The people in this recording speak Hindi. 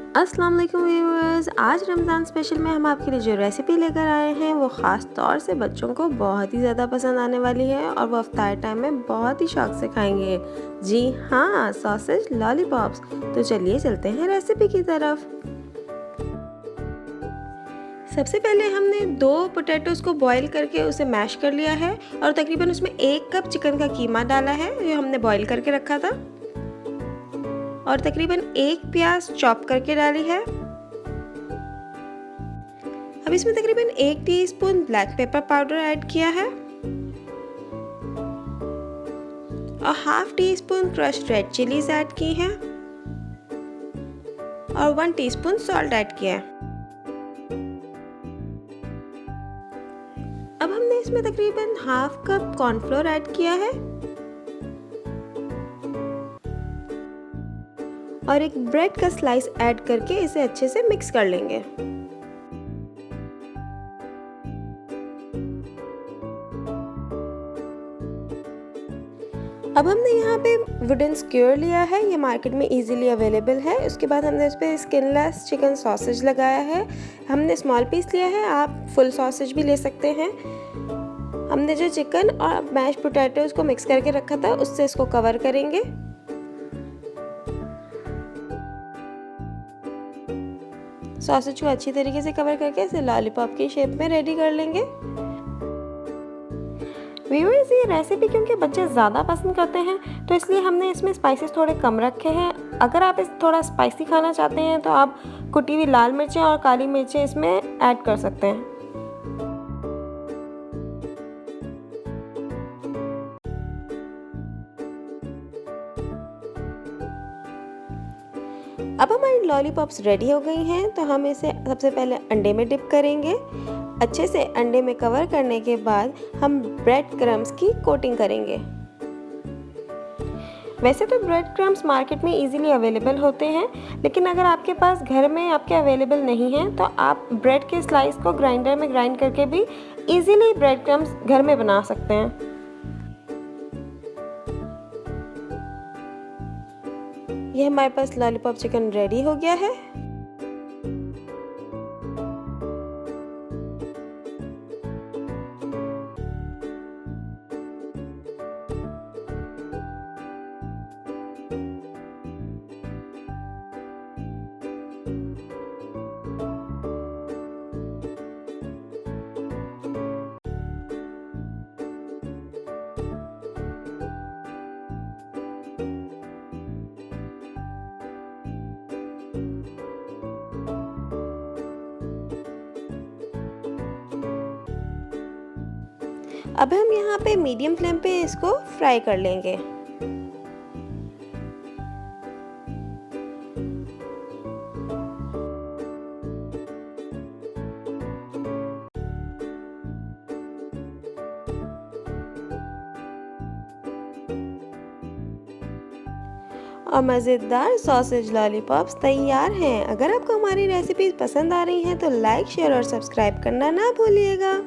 अस्सलाम वालेकुम व्यूअर्स, आज रमज़ान स्पेशल में हम आपके लिए जो रेसिपी लेकर आए हैं वो ख़ास तौर से बच्चों को बहुत ही ज़्यादा पसंद आने वाली है और वो इफ्तार टाइम में बहुत ही शौक से खाएंगे। जी हाँ, सॉसेज लॉलीपॉप्स। तो चलिए चलते हैं रेसिपी की तरफ। सबसे पहले हमने 2 पोटैटोज़ को बॉईल करके उसे मैश कर लिया है और तकरीबन उसमें 1 कप चिकन का कीमा डाला है जो हमने बॉईल करके रखा था और तकरीबन 1 प्याज चॉप करके डाली है। अब इसमें तकरीबन 1 teaspoon black pepper powder add किया है और half tea spoon crushed red chillies add की हैं और 1 टीस्पून सॉल्ट ऐड किया है। अब हमने इसमें तकरीबन हाफ कप कॉर्नफ्लोर ऐड किया है और एक ब्रेड का स्लाइस ऐड करके इसे अच्छे से मिक्स कर लेंगे। अब हमने यहाँ पे वुडन स्क्यूर लिया है, ये मार्केट में इजीली अवेलेबल है। उसके बाद हमने इस पर स्किनलेस चिकन सॉसेज लगाया है। हमने स्मॉल पीस लिया है, आप फुल सॉसेज भी ले सकते हैं। हमने जो चिकन और मैश पोटैटोज को मिक्स करके रखा था उससे इसको कवर करेंगे। सॉसेज को अच्छी तरीके से कवर करके इसे लॉलीपॉप की शेप में रेडी कर लेंगे। व्यूअर्स, ये रेसिपी क्योंकि बच्चे ज़्यादा पसंद करते हैं तो इसलिए हमने इसमें स्पाइसेस थोड़े कम रखे हैं। अगर आप इस थोड़ा स्पाइसी खाना चाहते हैं तो आप कुटी हुई लाल मिर्चें और काली मिर्चें इसमें ऐड कर सकते हैं। अब हमारी लॉलीपॉप्स रेडी हो गई हैं तो हम इसे सबसे पहले अंडे में डिप करेंगे। अच्छे से अंडे में कवर करने के बाद हम ब्रेड क्रम्स की कोटिंग करेंगे। वैसे तो ब्रेड क्रम्स मार्केट में इजीली अवेलेबल होते हैं, लेकिन अगर आपके पास घर में आपके अवेलेबल नहीं है तो आप ब्रेड के स्लाइस को ग्राइंडर में ग्राइंड करके भी इजीली ब्रेड क्रम्स घर में बना सकते हैं। ये हमारे पास लॉलीपॉप चिकन रेडी हो गया है। अब हम यहाँ पे मीडियम फ्लेम पे इसको फ्राई कर लेंगे। और मज़ेदार सॉसेज लॉलीपॉप्स तैयार हैं। अगर आपको हमारी रेसिपीज पसंद आ रही हैं तो लाइक, शेयर और सब्सक्राइब करना ना भूलिएगा।